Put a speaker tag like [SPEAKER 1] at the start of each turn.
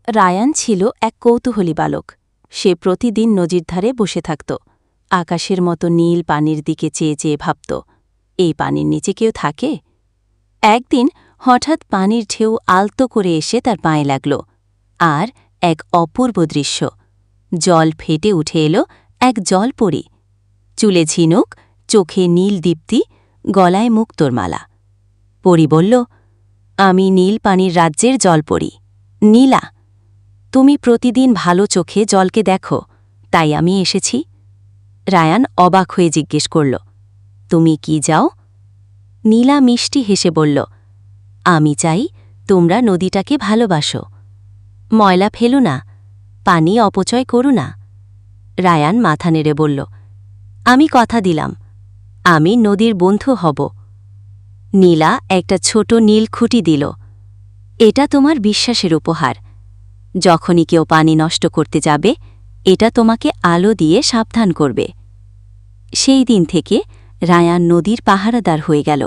[SPEAKER 1] Ryan ছিল এক কৌতূহলী বালক। সে প্রতিদিন নদীর ধারে বসে থাকত, আকাশের মতো নীল পানির দিকে চেয়ে চেয়ে ভাবত, এই পানির নিচে কেউ থাকে? একদিন হঠাৎ পানির ঢেউ আলতো করে এসে তার পায়ে লাগল, আর এক অপূর্ব দৃশ্য। জল ফেটে উঠে এলো এক জলপরী। চুলে ঝিনুক, চোখে নীল দীপ্তি, গলায় মুক্তোর মালা। পরী বলল, আমি নীল পানির রাজ্যের জলপরী, নীলা। তুমি প্রতিদিন ভালো চোখে জলকে দেখো, তাই আমি এসেছি। রায়ান অবাক হয়ে জিজ্ঞেস করল, তুমি কি যাও? নীলা মিষ্টি হেসে বলল, আমি চাই তোমরা নদীটাকে ভালোবাসো, ময়লা ফেলো না, পানি অপচয় করো না। রায়ান মাথা নেড়ে বলল, আমি কথা দিলাম, আমি নদীর বন্ধু হব। নীলা একটা ছোট নীল খুঁটি দিল, এটা তোমার বিশ্বাসের উপহার। যখনই কেউ পানি নষ্ট করতে যাবে, এটা তোমাকে আলো দিয়ে সাবধান করবে। সেই দিন থেকে রায়ান নদীর পাহারাদার হয়ে গেল।